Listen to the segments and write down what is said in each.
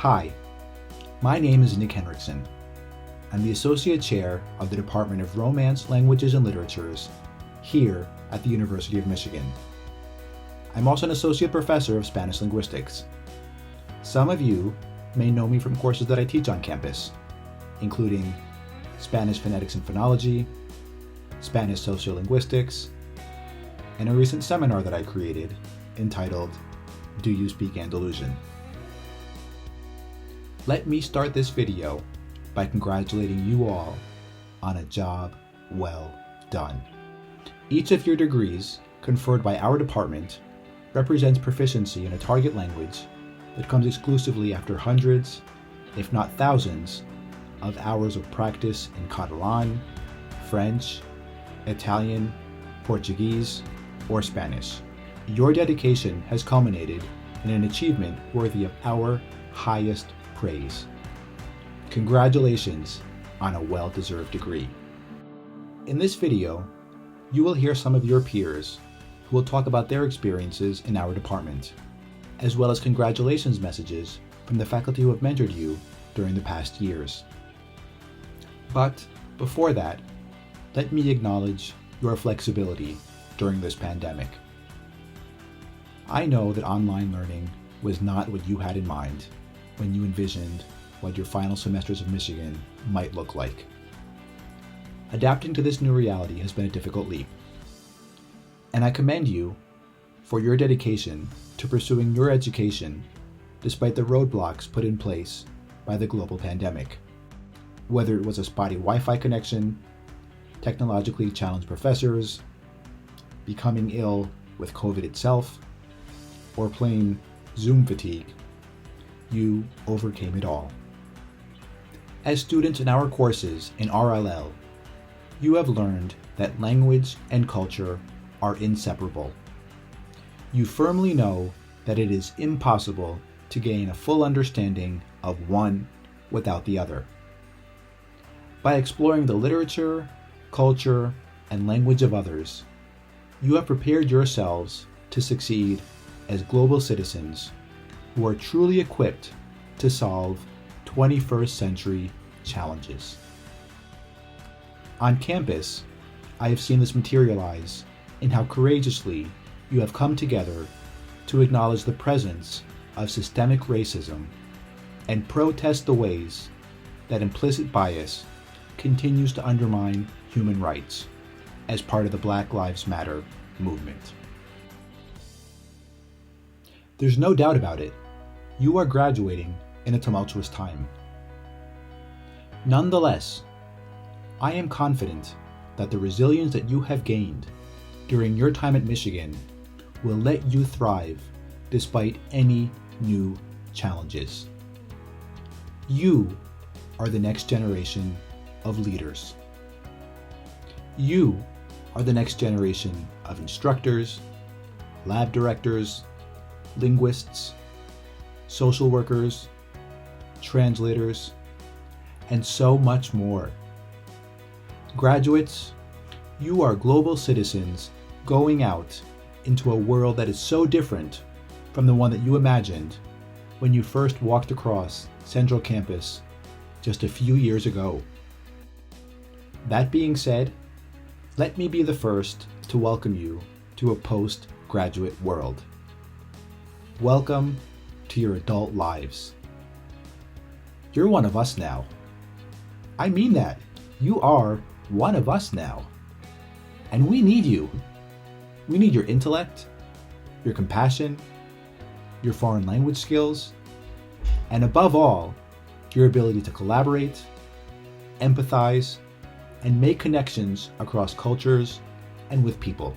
Hi, my name is Nick Henriksen. I'm the Associate Chair of the Department of Romance, Languages, and Literatures here at the University of Michigan. I'm also an Associate Professor of Spanish Linguistics. Some of you may know me from courses that I teach on campus, including Spanish Phonetics and Phonology, Spanish Sociolinguistics, and a recent seminar that I created entitled, Do You Speak Andalusian? Let me start this video by congratulating you all on a job well done. Each of your degrees conferred by our department represents proficiency in a target language that comes exclusively after hundreds, if not thousands, of hours of practice in Catalan, French, Italian, Portuguese, or Spanish. Your dedication has culminated in an achievement worthy of our highest praise. Congratulations on a well-deserved degree. In this video, you will hear some of your peers who will talk about their experiences in our department, as well as congratulations messages from the faculty who have mentored you during the past years. But before that, let me acknowledge your flexibility during this pandemic. I know that online learning was not what you had in mind when you envisioned what your final semesters of Michigan might look like. Adapting to this new reality has been a difficult leap, and I commend you for your dedication to pursuing your education despite the roadblocks put in place by the global pandemic. Whether it was a spotty Wi-Fi connection, technologically challenged professors, becoming ill with COVID itself, or plain Zoom fatigue, you overcame it all. As students in our courses in RLL, you have learned that language and culture are inseparable. You firmly know that it is impossible to gain a full understanding of one without the other. By exploring the literature, culture, and language of others, you have prepared yourselves to succeed as global citizens who are truly equipped to solve 21st century challenges. On campus, I have seen this materialize in how courageously you have come together to acknowledge the presence of systemic racism and protest the ways that implicit bias continues to undermine human rights as part of the Black Lives Matter movement. There's no doubt about it. You are graduating in a tumultuous time. Nonetheless, I am confident that the resilience that you have gained during your time at Michigan will let you thrive despite any new challenges. You are the next generation of leaders. You are the next generation of instructors, lab directors, linguists, social workers, translators, and so much more. Graduates, you are global citizens going out into a world that is so different from the one that you imagined when you first walked across Central Campus just a few years ago. That being said, let me be the first to welcome you to a postgraduate world. Welcome to your adult lives. You're one of us now. I mean that. You are one of us now. And we need you. We need your intellect, your compassion, your foreign language skills, and above all, your ability to collaborate, empathize, and make connections across cultures and with people.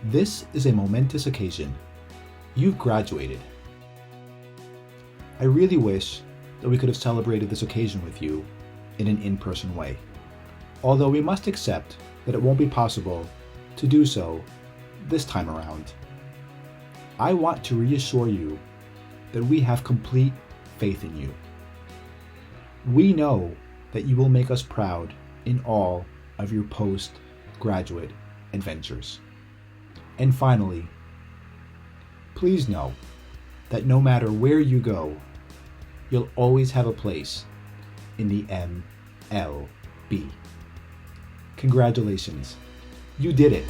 This is a momentous occasion. You've graduated. I really wish that we could have celebrated this occasion with you in an in-person way, although we must accept that it won't be possible to do so this time around. I want to reassure you that we have complete faith in you. We know that you will make us proud in all of your postgraduate adventures. And finally, please know that no matter where you go, you'll always have a place in the MLB. Congratulations, you did it.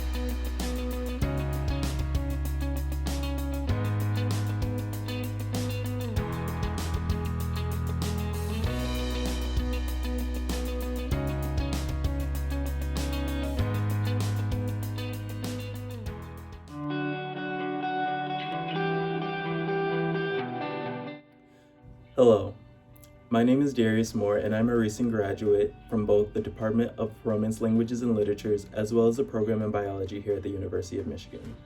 Hello, my name is Darius Moore, and I'm a recent graduate from both the Department of Romance Languages and Literatures as well as the program in biology here at the University of Michigan.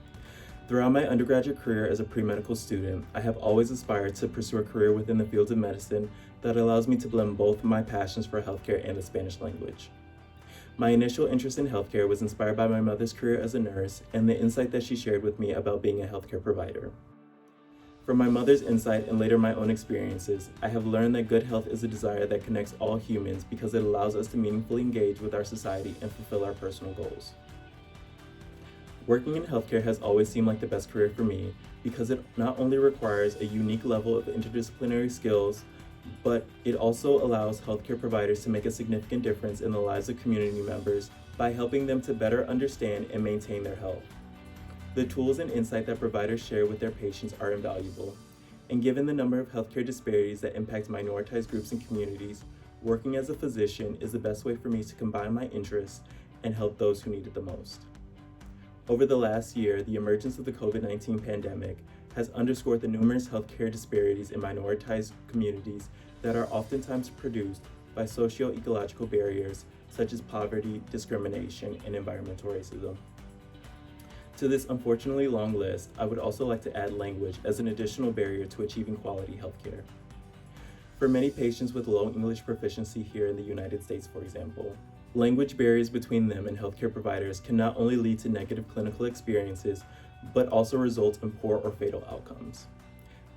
Throughout my undergraduate career as a pre-medical student, I have always aspired to pursue a career within the fields of medicine that allows me to blend both my passions for healthcare and the Spanish language. My initial interest in healthcare was inspired by my mother's career as a nurse and the insight that she shared with me about being a healthcare provider. From my mother's insight and later my own experiences, I have learned that good health is a desire that connects all humans because it allows us to meaningfully engage with our society and fulfill our personal goals. Working in healthcare has always seemed like the best career for me because it not only requires a unique level of interdisciplinary skills, but it also allows healthcare providers to make a significant difference in the lives of community members by helping them to better understand and maintain their health. The tools and insight that providers share with their patients are invaluable, and given the number of healthcare disparities that impact minoritized groups and communities, working as a physician is the best way for me to combine my interests and help those who need it the most. Over the last year, the emergence of the COVID-19 pandemic has underscored the numerous healthcare disparities in minoritized communities that are oftentimes produced by socio-ecological barriers such as poverty, discrimination, and environmental racism. To this unfortunately long list, I would also like to add language as an additional barrier to achieving quality healthcare. For many patients with low English proficiency here in the United States, for example, language barriers between them and healthcare providers can not only lead to negative clinical experiences, but also result in poor or fatal outcomes.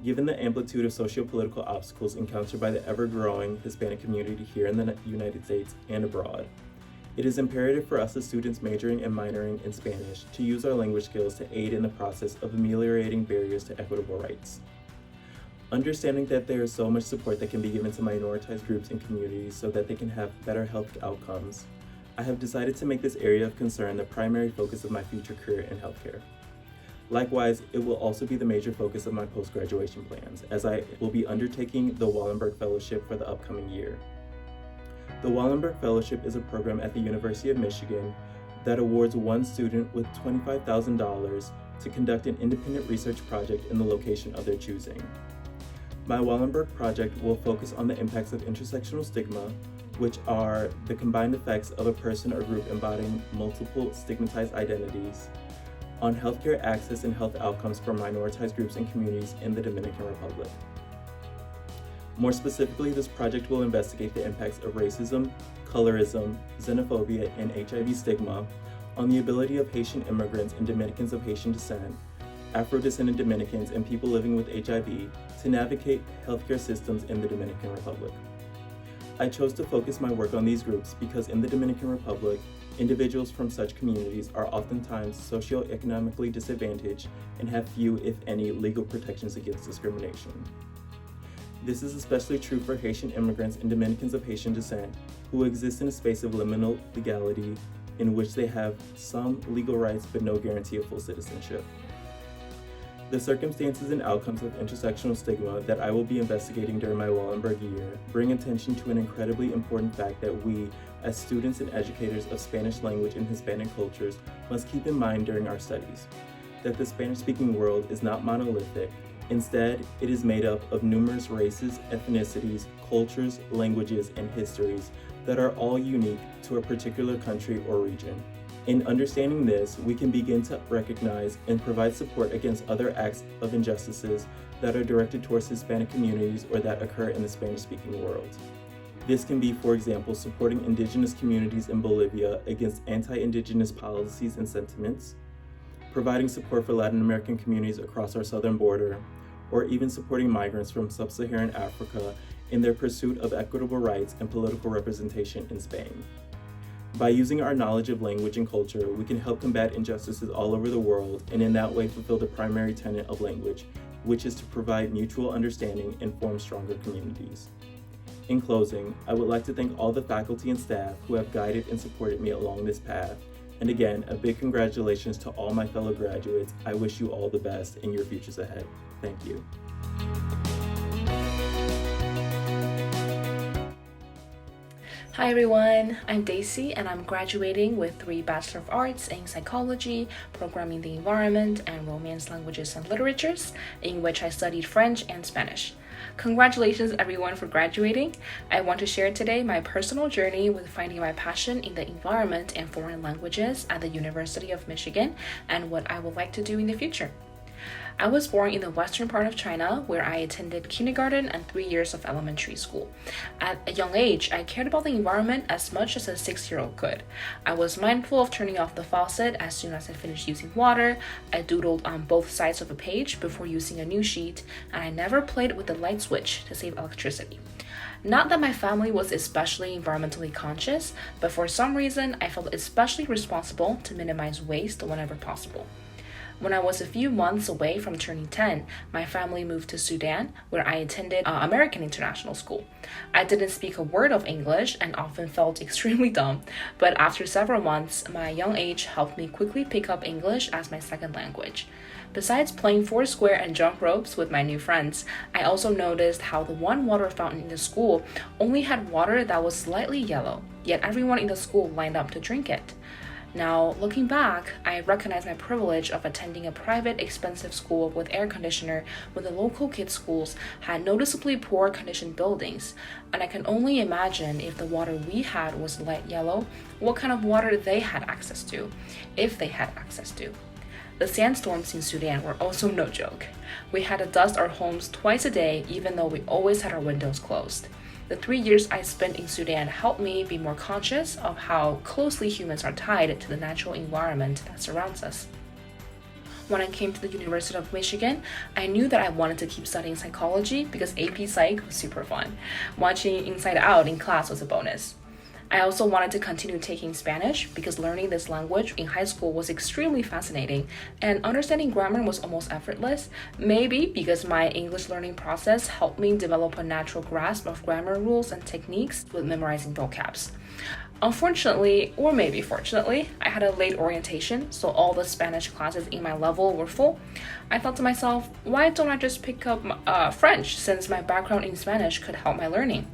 Given the amplitude of socio-political obstacles encountered by the ever-growing Hispanic community here in the United States and abroad, it is imperative for us as students majoring and minoring in Spanish to use our language skills to aid in the process of ameliorating barriers to equitable rights. Understanding that there is so much support that can be given to minoritized groups and communities so that they can have better health outcomes, I have decided to make this area of concern the primary focus of my future career in healthcare. Likewise, it will also be the major focus of my post-graduation plans, as I will be undertaking the Wallenberg Fellowship for the upcoming year. The Wallenberg Fellowship is a program at the University of Michigan that awards one student with $25,000 to conduct an independent research project in the location of their choosing. My Wallenberg project will focus on the impacts of intersectional stigma, which are the combined effects of a person or group embodying multiple stigmatized identities, on healthcare access and health outcomes for minoritized groups and communities in the Dominican Republic. More specifically, this project will investigate the impacts of racism, colorism, xenophobia, and HIV stigma on the ability of Haitian immigrants and Dominicans of Haitian descent, Afro-descendant Dominicans, and people living with HIV to navigate healthcare systems in the Dominican Republic. I chose to focus my work on these groups because in the Dominican Republic, individuals from such communities are oftentimes socioeconomically disadvantaged and have few, if any, legal protections against discrimination. This is especially true for Haitian immigrants and Dominicans of Haitian descent who exist in a space of liminal legality in which they have some legal rights but no guarantee of full citizenship. The circumstances and outcomes of intersectional stigma that I will be investigating during my Wallenberg year bring attention to an incredibly important fact that we, as students and educators of Spanish language and Hispanic cultures, must keep in mind during our studies, that the Spanish-speaking world is not monolithic. Instead, it is made up of numerous races, ethnicities, cultures, languages, and histories that are all unique to a particular country or region. In understanding this, we can begin to recognize and provide support against other acts of injustices that are directed towards Hispanic communities or that occur in the Spanish-speaking world. This can be, for example, supporting indigenous communities in Bolivia against anti-indigenous policies and sentiments, providing support for Latin American communities across our southern border, or even supporting migrants from sub-Saharan Africa in their pursuit of equitable rights and political representation in Spain. By using our knowledge of language and culture, we can help combat injustices all over the world and in that way fulfill the primary tenet of language, which is to provide mutual understanding and form stronger communities. In closing, I would like to thank all the faculty and staff who have guided and supported me along this path. And again, a big congratulations to all my fellow graduates. I wish you all the best in your futures ahead. Thank you. Hi everyone, I'm Daisy and I'm graduating with 3 Bachelor of Arts in Psychology, Programming the Environment, and Romance Languages and Literatures, in which I studied French and Spanish. Congratulations everyone for graduating. I want to share today my personal journey with finding my passion in the environment and foreign languages at the University of Michigan and what I would like to do in the future. I was born in the western part of China, where I attended kindergarten and 3 years of elementary school. At a young age, I cared about the environment as much as a 6-year-old could. I was mindful of turning off the faucet as soon as I finished using water. I doodled on both sides of a page before using a new sheet, and I never played with the light switch to save electricity. Not that my family was especially environmentally conscious, but for some reason, I felt especially responsible to minimize waste whenever possible. When I was a few months away from turning 10, my family moved to Sudan, where I attended American International School. I didn't speak a word of English and often felt extremely dumb, but after several months, my young age helped me quickly pick up English as my second language. Besides playing foursquare and jump ropes with my new friends, I also noticed how the one water fountain in the school only had water that was slightly yellow, yet everyone in the school lined up to drink it. Now, looking back, I recognize my privilege of attending a private, expensive school with air conditioner when the local kids' schools had noticeably poor conditioned buildings, and I can only imagine if the water we had was light yellow, what kind of water they had access to, if they had access to. The sandstorms in Sudan were also no joke. We had to dust our homes twice a day, even though we always had our windows closed. The 3 years I spent in Sudan helped me be more conscious of how closely humans are tied to the natural environment that surrounds us. When I came to the University of Michigan, I knew that I wanted to keep studying psychology because AP Psych was super fun. Watching Inside Out in class was a bonus. I also wanted to continue taking Spanish because learning this language in high school was extremely fascinating and understanding grammar was almost effortless, maybe because my English learning process helped me develop a natural grasp of grammar rules and techniques with memorizing vocabs. Unfortunately, or maybe fortunately, I had a late orientation, so all the Spanish classes in my level were full. I thought to myself, why don't I just pick up French since my background in Spanish could help my learning?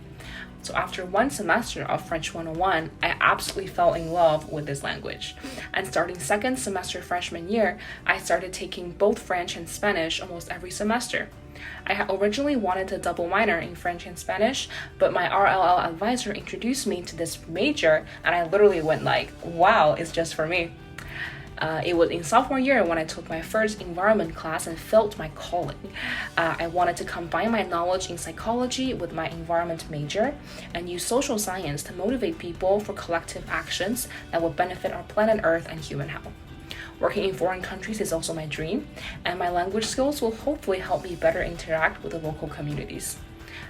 So after 1 semester of French 101, I absolutely fell in love with this language. And starting second semester freshman year, I started taking both French and Spanish almost every semester. I had originally wanted to double minor in French and Spanish, but my RLL advisor introduced me to this major, and I literally went like, wow, it's just for me. It was in sophomore year when I took my first environment class and felt my calling. I wanted to combine my knowledge in psychology with my environment major and use social science to motivate people for collective actions that will benefit our planet Earth and human health. Working in foreign countries is also my dream, and my language skills will hopefully help me better interact with the local communities.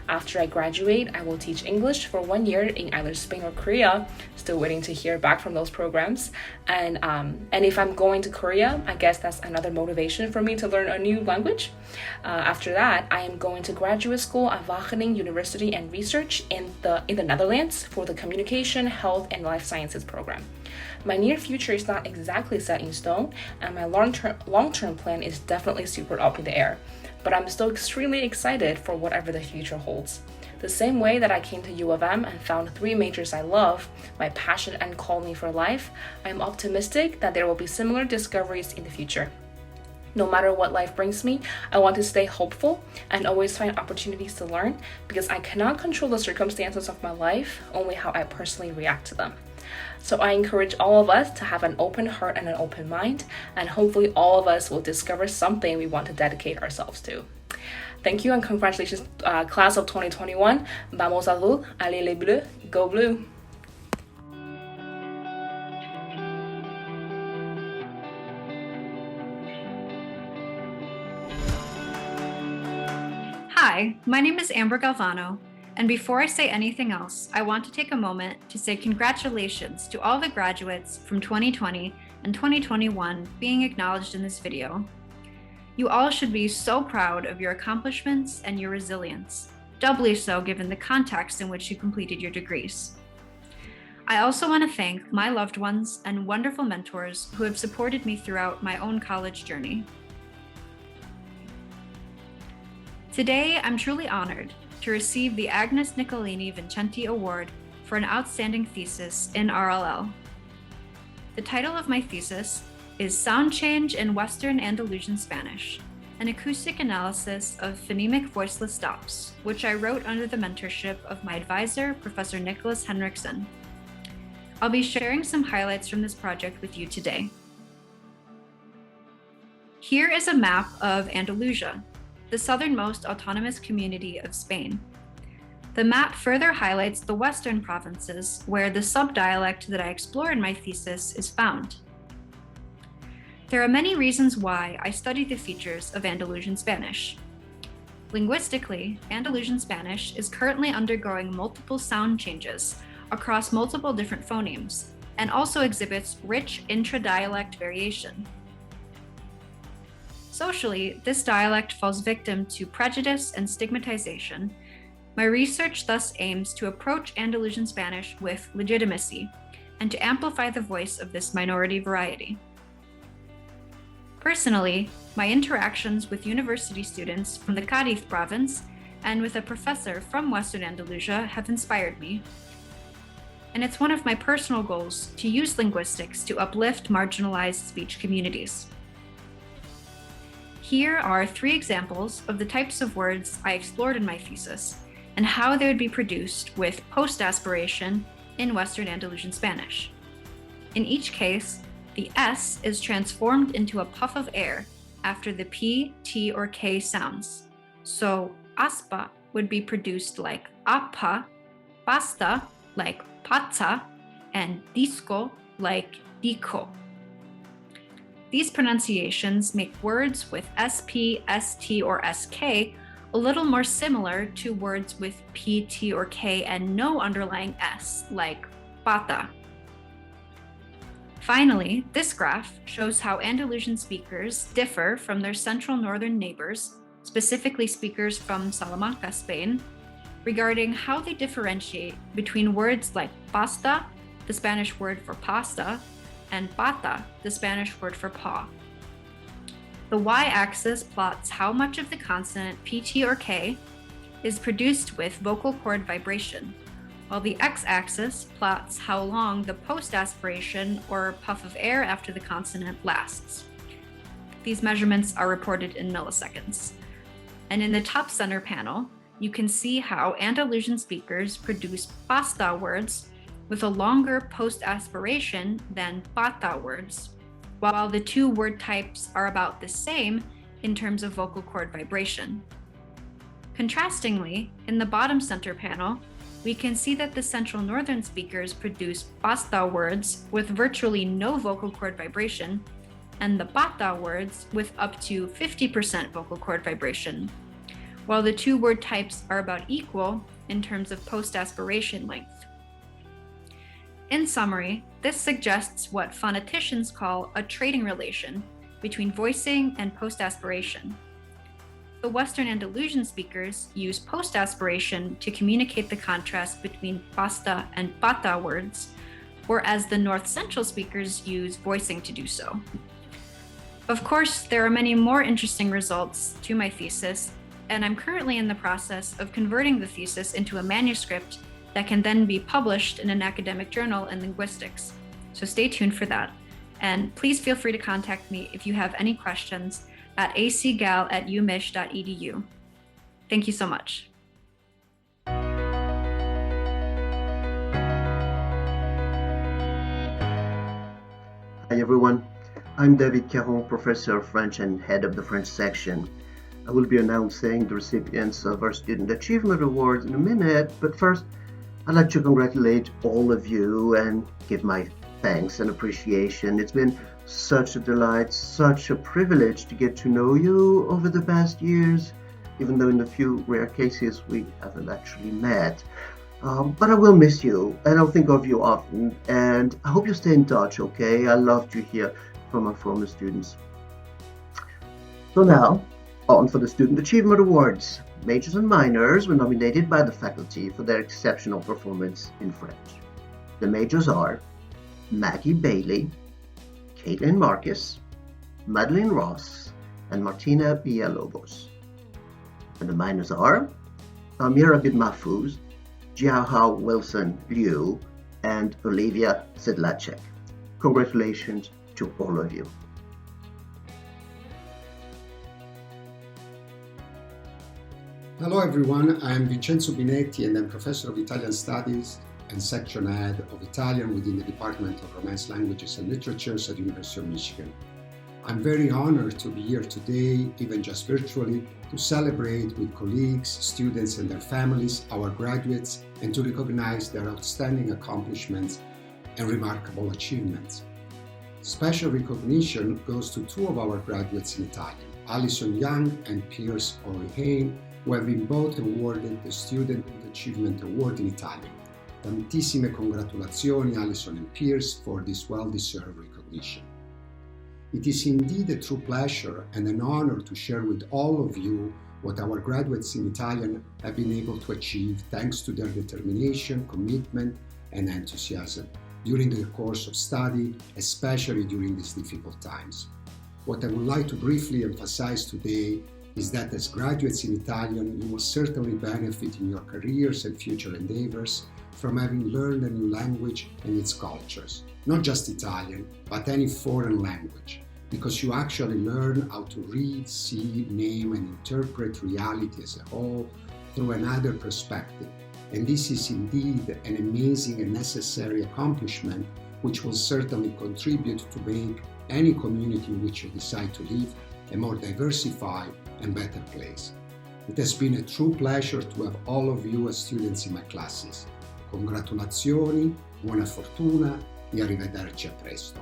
After I graduate, I will teach English for 1 year in either Spain or Korea. Still waiting to hear back from those programs. And if I'm going to Korea, I guess that's another motivation for me to learn a new language. After that, I am going to graduate school at Wageningen University and Research in the Netherlands for the Communication, Health, and Life Sciences program. My near future is not exactly set in stone, and my long-term plan is definitely super up in the air. But I'm still extremely excited for whatever the future holds. The same way that I came to U of M and found 3 majors I love, my passion and calling for life, I am optimistic that there will be similar discoveries in the future. No matter what life brings me, I want to stay hopeful and always find opportunities to learn because I cannot control the circumstances of my life, only how I personally react to them. So I encourage all of us to have an open heart and an open mind, and hopefully all of us will discover something we want to dedicate ourselves to. Thank you and congratulations, class of 2021. Vamos azul, allez les bleus, go blue. Hi, my name is Amber Galvano, and before I say anything else, I want to take a moment to say congratulations to all the graduates from 2020 and 2021 being acknowledged in this video. You all should be so proud of your accomplishments and your resilience, doubly so given the context in which you completed your degrees. I also want to thank my loved ones and wonderful mentors who have supported me throughout my own college journey. Today, I'm truly honored to receive the Agnes Nicolini Vincenti Award for an outstanding thesis in RLL. The title of my thesis is Sound Change in Western Andalusian Spanish, an acoustic analysis of phonemic voiceless stops, which I wrote under the mentorship of my advisor, Professor Nicholas Henriksen. I'll be sharing some highlights from this project with you today. Here is a map of Andalusia, the southernmost autonomous community of Spain. The map further highlights the western provinces where the subdialect that I explore in my thesis is found. There are many reasons why I study the features of Andalusian Spanish. Linguistically, Andalusian Spanish is currently undergoing multiple sound changes across multiple different phonemes and also exhibits rich intra-dialect variation. Socially, this dialect falls victim to prejudice and stigmatization. My research thus aims to approach Andalusian Spanish with legitimacy and to amplify the voice of this minority variety. Personally, my interactions with university students from the Cádiz province and with a professor from Western Andalusia have inspired me. And it's one of my personal goals to use linguistics to uplift marginalized speech communities. Here are 3 examples of the types of words I explored in my thesis and how they would be produced with post-aspiration in Western Andalusian Spanish. In each case, the S is transformed into a puff of air after the P, T, or K sounds. So aspa would be produced like apa, pasta like pata, and disco like dico. These pronunciations make words with SP, ST, or SK a little more similar to words with P, T, or K and no underlying S, like pata. Finally, this graph shows how Andalusian speakers differ from their central northern neighbors, specifically speakers from Salamanca, Spain, regarding how they differentiate between words like pasta, the Spanish word for pasta, and pata, the Spanish word for paw. The y-axis plots how much of the consonant P, T, or K is produced with vocal cord vibration, while the x-axis plots how long the post-aspiration or puff of air after the consonant lasts. These measurements are reported in milliseconds. And in the top center panel, you can see how Andalusian speakers produce pasta words with a longer post-aspiration than pata words, while the 2 word types are about the same in terms of vocal cord vibration. Contrastingly, in the bottom center panel, we can see that the central northern speakers produce pasta words with virtually no vocal cord vibration, and the pata words with up to 50% vocal cord vibration, while the 2 word types are about equal in terms of post-aspiration length. In summary, this suggests what phoneticians call a trading relation between voicing and post-aspiration. The Western Andalusian speakers use post-aspiration to communicate the contrast between pasta and pata words, whereas the North Central speakers use voicing to do so. Of course, there are many more interesting results to my thesis, and I'm currently in the process of converting the thesis into a manuscript that can then be published in an academic journal in linguistics. So stay tuned for that. And please feel free to contact me if you have any questions at acgal@umich.edu. Thank you so much. Hi everyone, I'm David Caron, Professor of French and Head of the French section. I will be announcing the recipients of our Student Achievement Awards in a minute, but first, I'd like to congratulate all of you and give my thanks and appreciation. It's been such a delight, such a privilege to get to know you over the past years, even though in a few rare cases we haven't actually met. But I will miss you, and I'll think of you often, and I hope you stay in touch, okay? I love to hear from our former students. So now, on for the Student Achievement Awards. Majors and minors were nominated by the faculty for their exceptional performance in French. The majors are Maggie Bailey, Caitlin Marcus, Madeline Ross, and Martina Villalobos. And the minors are Amira Bid Mahfouz, Jiahao Wilson Liu, and Olivia Sedlacek. Congratulations to all of you. Hello everyone, I'm Vincenzo Binetti and I'm Professor of Italian Studies and Section Head of Italian within the Department of Romance Languages and Literatures at the University of Michigan. I'm very honored to be here today, even just virtually, to celebrate with colleagues, students and their families, our graduates, and to recognize their outstanding accomplishments and remarkable achievements. Special recognition goes to two of our graduates in Italian, Alison Young and Piers O'Rehain, who have been both awarded the Student Achievement Award in Italian. Tantissime congratulazioni Alison and Piers for this well-deserved recognition. It is indeed a true pleasure and an honor to share with all of you what our graduates in Italian have been able to achieve thanks to their determination, commitment, and enthusiasm during the course of study, especially during these difficult times. What I would like to briefly emphasize today is that as graduates in Italian, you will certainly benefit in your careers and future endeavors from having learned a new language and its cultures. Not just Italian, but any foreign language, because you actually learn how to read, see, name, and interpret reality as a whole through another perspective. And this is indeed an amazing and necessary accomplishment, which will certainly contribute to make any community in which you decide to live a more diversified and better place. It has been a true pleasure to have all of you as students in my classes. Congratulazioni, buona fortuna e arrivederci a presto.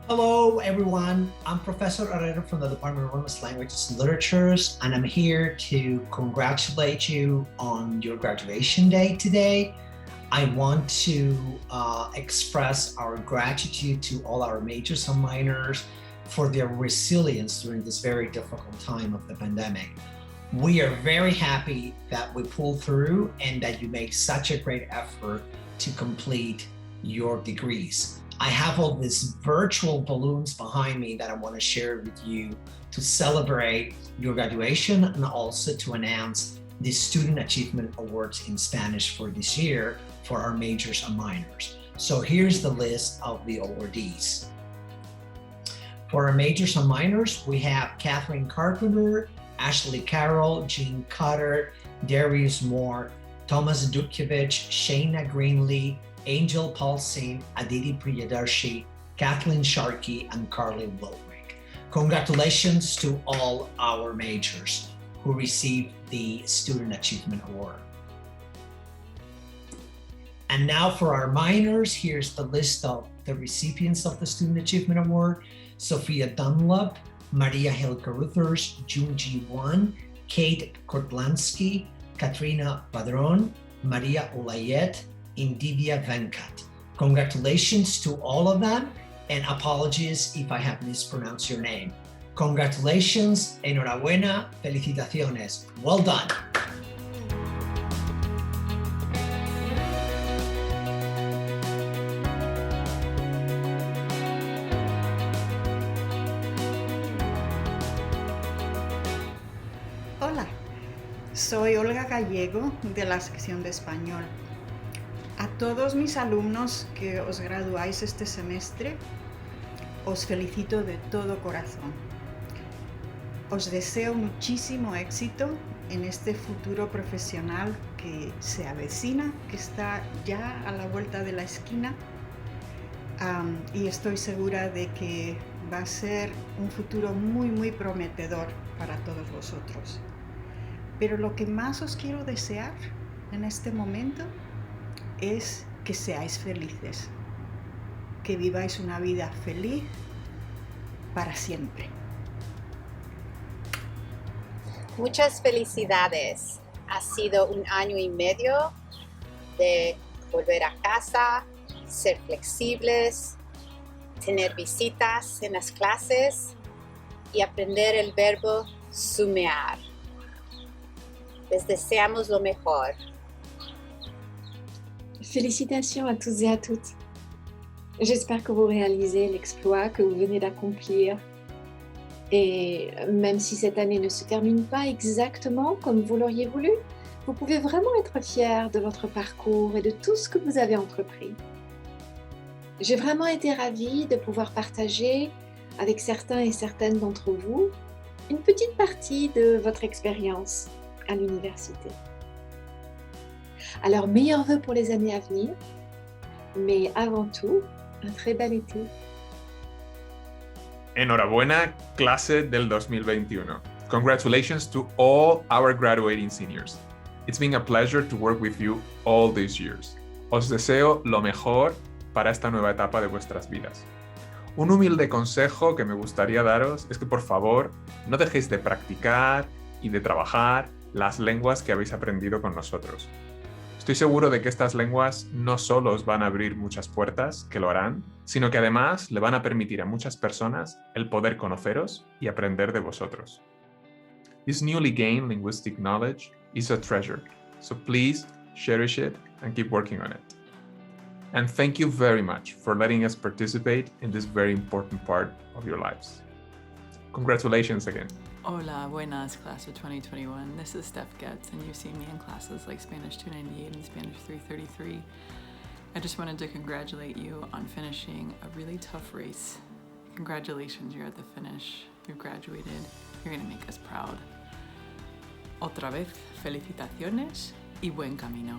Hello everyone, I'm Professor Herrera from the Department of Romance Languages and Literatures, and I'm here to congratulate you on your graduation day today. I want to express our gratitude to all our majors and minors for their resilience during this very difficult time of the pandemic. We are very happy that we pulled through and that you make such a great effort to complete your degrees. I have all these virtual balloons behind me that I want to share with you to celebrate your graduation and also to announce the Student Achievement Awards in Spanish for this year for our majors and minors. So here's the list of the awardees. For our majors and minors, we have Catherine Carpenter, Ashley Carroll, Jean Cutter, Darius Moore, Thomas Dukevich, Shayna Greenlee, Angel Paulson, Aditi Priyadarshi, Kathleen Sharkey, and Carly Wilwick. Congratulations to all our majors who received the Student Achievement Award. And now for our minors, here's the list of the recipients of the Student Achievement Award: Sophia Dunlop, Maria Hill Caruthers, Junji Wan, Kate Kortlansky, Katrina Padron, Maria Ulayet, Indivya Venkat. Congratulations to all of them, and apologies if I have mispronounced your name. Congratulations, enhorabuena, felicitaciones. Well done. Hola, soy Olga Gallego de la sección de español. A todos mis alumnos que os graduáis este semestre, os felicito de todo corazón. Os deseo muchísimo éxito en este futuro profesional que se avecina, que está ya a la vuelta de la esquina, y estoy segura de que va a ser un futuro muy prometedor para todos vosotros. Pero lo que más os quiero desear en este momento es que seáis felices, que viváis una vida feliz para siempre. Muchas felicidades. Ha sido un año y medio de volver a casa, ser flexibles, tener visitas en las clases y aprender el verbo sumear. Les deseamos lo mejor. Félicitations à tous et à toutes. J'espère que vous réalisez l'exploit que vous venez d'accomplir. Et même si cette année ne se termine pas exactement comme vous l'auriez voulu, vous pouvez vraiment être fiers de votre parcours et de tout ce que vous avez entrepris. J'ai vraiment été ravie de pouvoir partager avec certains et certaines d'entre vous une petite partie de votre expérience à l'université. Alors, meilleurs vœux pour les années à venir, mais avant tout, un très bel été. Enhorabuena, clase del 2021. Congratulations to all our graduating seniors. It's been a pleasure to work with you all these years. Os deseo lo mejor para esta nueva etapa de vuestras vidas. Un humilde consejo que me gustaría daros es que por favor no dejéis de practicar y de trabajar las lenguas que habéis aprendido con nosotros. Estoy seguro de que estas lenguas no solo os van a abrir muchas puertas, que lo harán, sino que además le van a permitir a muchas personas el poder conoceros y aprender de vosotros. This newly gained linguistic knowledge is a treasure, so please cherish it and keep working on it. And thank you very much for letting us participate in this very important part of your lives. Congratulations again. Hola, buenas, class of 2021. This is Steph Getz, and you've seen me in classes like Spanish 298 and Spanish 333. I just wanted to congratulate you on finishing a really tough race. Congratulations, you're at the finish. You've graduated. You're going to make us proud. Otra vez, felicitaciones y buen camino.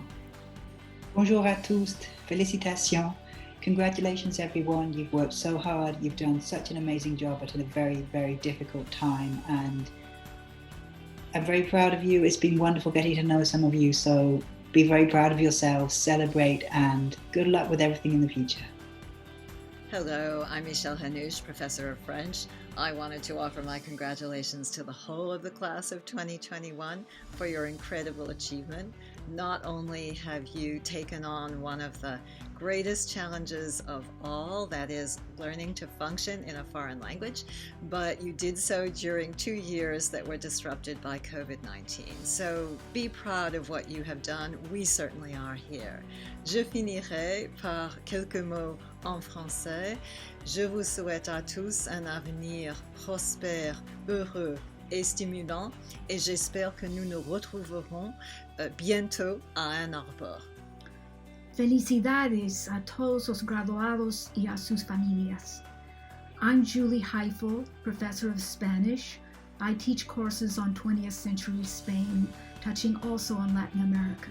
Bonjour à tous, félicitations. Congratulations everyone, you've worked so hard, you've done such an amazing job at a very, very difficult time, and I'm very proud of you. It's been wonderful getting to know some of you, so be very proud of yourselves, celebrate, and good luck with everything in the future. Hello, I'm Michelle Hanouche, Professor of French. I wanted to offer my congratulations to the whole of the class of 2021 for your incredible achievement. Not only have you taken on one of the greatest challenges of all, that is learning to function in a foreign language, but you did so during 2 years that were disrupted by COVID-19. So be proud of what you have done. We certainly are here. Je finirai par quelques mots en français. Je vous souhaite à tous un avenir prospère, heureux et stimulant, et j'espère que nous nous retrouverons bientôt à Ann Arbor. Felicidades a todos los graduados y a sus familias. I'm Julie Heifel, Professor of Spanish. I teach courses on 20th century Spain, touching also on Latin America.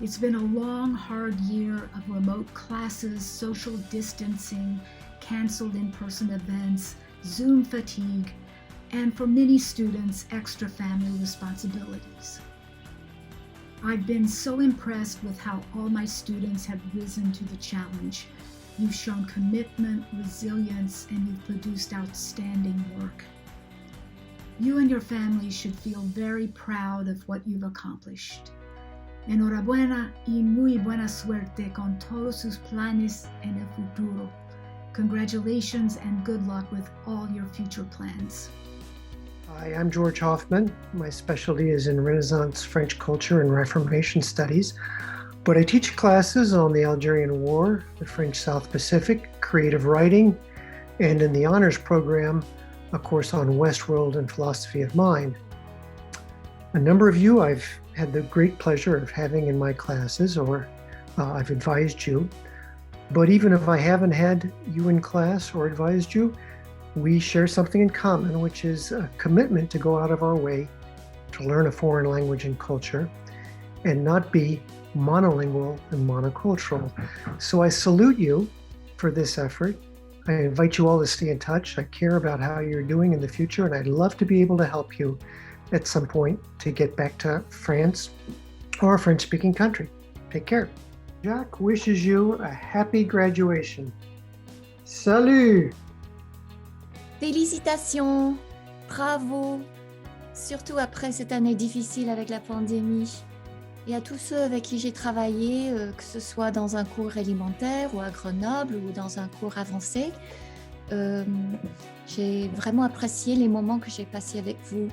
It's been a long, hard year of remote classes, social distancing, canceled in-person events, Zoom fatigue, and for many students, extra family responsibilities. I've been so impressed with how all my students have risen to the challenge. You've shown commitment, resilience, and you've produced outstanding work. You and your family should feel very proud of what you've accomplished. Enhorabuena y muy buena suerte con todos sus planes en el futuro. Congratulations and good luck with all your future plans. Hi, I'm George Hoffman. My specialty is in Renaissance French culture and Reformation studies, but I teach classes on the Algerian War, the French South Pacific, creative writing, and in the honors program, a course on Westworld and philosophy of mind. A number of you I've had the great pleasure of having in my classes, or I've advised you, but even if I haven't had you in class or advised you, we share something in common, which is a commitment to go out of our way to learn a foreign language and culture and not be monolingual and monocultural. So I salute you for this effort. I invite you all to stay in touch. I care about how you're doing in the future, and I'd love to be able to help you at some point to get back to France or a French-speaking country. Take care. Jacques wishes you a happy graduation. Salut! Félicitations, bravo, surtout après cette année difficile avec la pandémie. et à tous ceux avec qui j'ai travaillé, que ce soit dans un cours élémentaire ou à Grenoble ou dans un cours avancé. J'ai vraiment apprécié les moments que j'ai passés avec vous.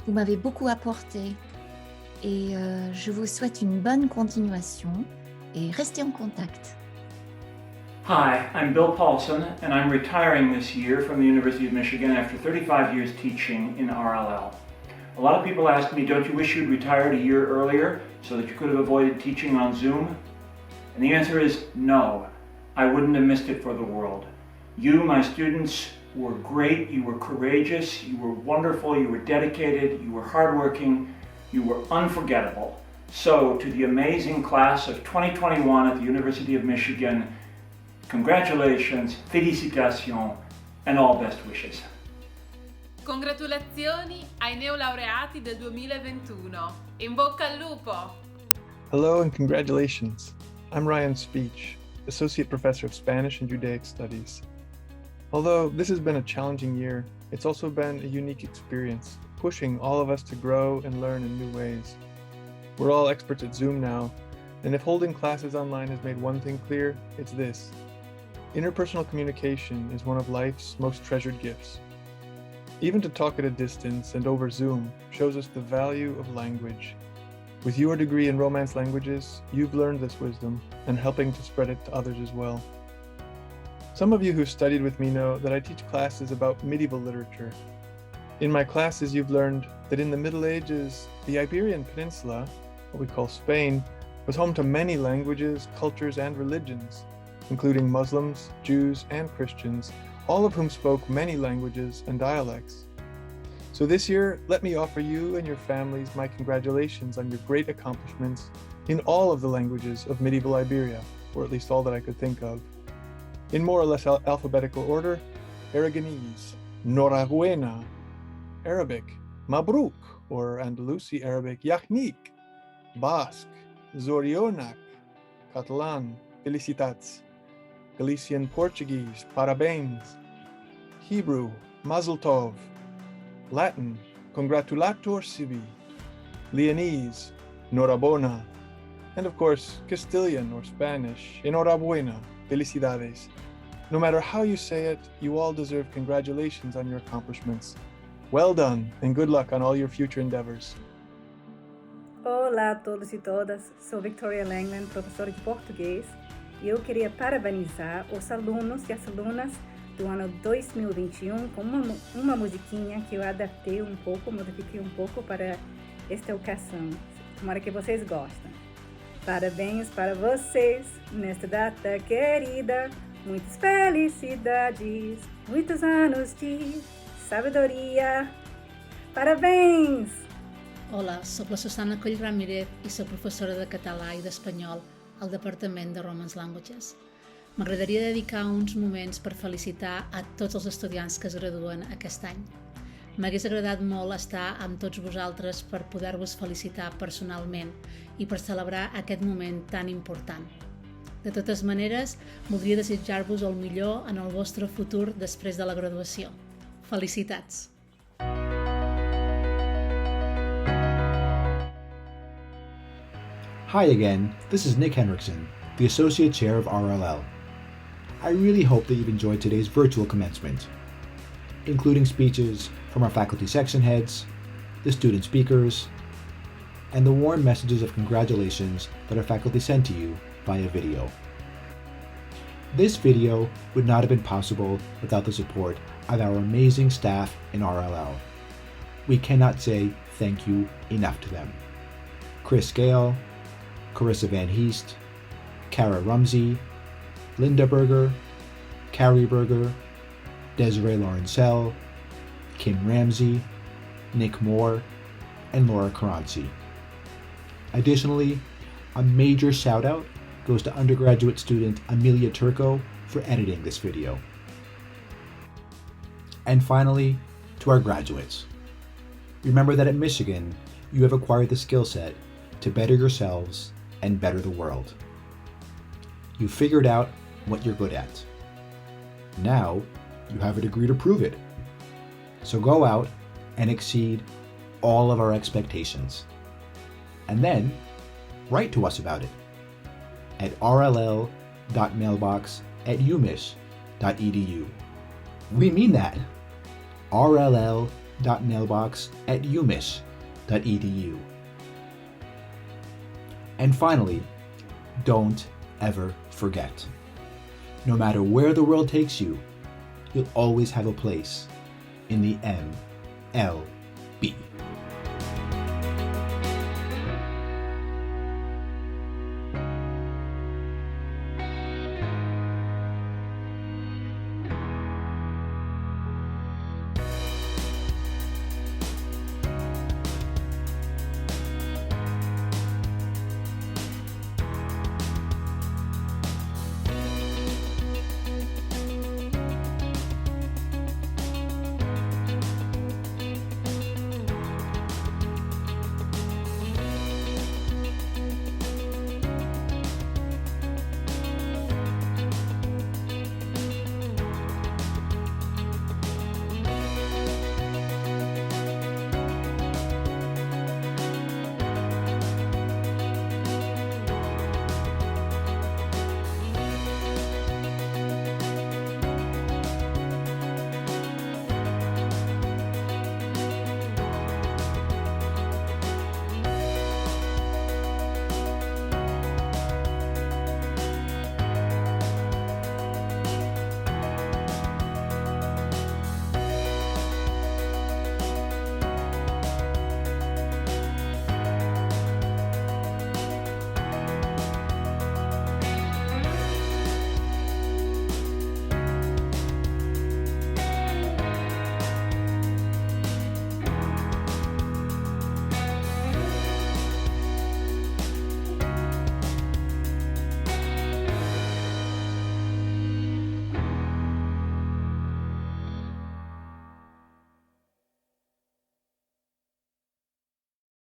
Vous m'avez beaucoup apporté et je vous souhaite une bonne continuation et restez en contact. Hi, I'm Bill Paulson, and I'm retiring this year from the University of Michigan after 35 years teaching in RLL. A lot of people ask me, don't you wish you'd retired a year earlier so that you could have avoided teaching on Zoom? And the answer is no. I wouldn't have missed it for the world. You, my students, were great, you were courageous, you were wonderful, you were dedicated, you were hardworking, you were unforgettable. So, to the amazing class of 2021 at the University of Michigan, congratulations, félicitations, and all best wishes. Congratulazioni ai neolaureati del 2021. In bocca al lupo! Hello and congratulations. I'm Ryan Speech, Associate Professor of Spanish and Judaic Studies. Although this has been a challenging year, it's also been a unique experience, pushing all of us to grow and learn in new ways. We're all experts at Zoom now, and if holding classes online has made one thing clear, it's this. Interpersonal communication is one of life's most treasured gifts. Even to talk at a distance and over Zoom shows us the value of language. With your degree in Romance languages, you've learned this wisdom and helping to spread it to others as well. Some of you who studied with me know that I teach classes about medieval literature. In my classes, you've learned that in the Middle Ages, the Iberian Peninsula, what we call Spain, was home to many languages, cultures, and religions, including Muslims, Jews, and Christians, all of whom spoke many languages and dialects. So this year, let me offer you and your families my congratulations on your great accomplishments in all of the languages of medieval Iberia, or at least all that I could think of. In more or less alphabetical order, Aragonese, Norabuena, Arabic, Mabruk, or Andalusi Arabic, Yahnik, Basque, Zorionak, Catalan, Felicitats, Galician Portuguese, Parabéns, Hebrew, Mazel Tov, Latin, Congratulator Sibi, Leonese, Norabona, and of course, Castilian or Spanish, Enhorabuena, Felicidades. No matter how you say it, you all deserve congratulations on your accomplishments. Well done, and good luck on all your future endeavors. Olá a todos e todas, sou Victoria Langland, professora de português, e eu queria parabenizar os alunos e as alunas do ano 2021 com uma musiquinha que eu adaptei um pouco, modifiquei um pouco para esta ocasião. Tomara que vocês gostem. Parabéns para vocês nesta data querida, muitas felicidades, muitos anos de sabedoria. Parabéns! Hola, soc la Susana Coll Ramírez i soc professora de català i d'espanyol al Departament de Romance Languages. M'agradaria dedicar uns moments per felicitar a tots els estudiants que es graduen aquest any. M'hagués agradat molt estar amb tots vosaltres per poder-vos felicitar personalment i per celebrar aquest moment tan important. De totes maneres, voldria desitjar-vos el millor en el vostre futur després de la graduació. Felicitats! Hi again, this is Nick Henriksen, the Associate Chair of RLL. I really hope that you've enjoyed today's virtual commencement, including speeches from our faculty section heads, the student speakers, and the warm messages of congratulations that our faculty sent to you via video. This video would not have been possible without the support of our amazing staff in RLL. We cannot say thank you enough to them. Chris Gale, Carissa Van Heest, Kara Rumsey, Linda Berger, Carrie Berger, Desiree Lawrencell, Kim Ramsey, Nick Moore, and Laura Caranci. Additionally, a major shout out goes to undergraduate student Amelia Turco for editing this video. And finally, to our graduates. Remember that at Michigan, you have acquired the skill set to better yourselves and better the world. You figured out what you're good at. Now, you have a degree to prove it. So go out and exceed all of our expectations. And then, write to us about it at rll.mailbox@umis.edu. We mean that. rll.mailbox@umis.edu. And finally, don't ever forget. No matter where the world takes you, you'll always have a place in the MLE.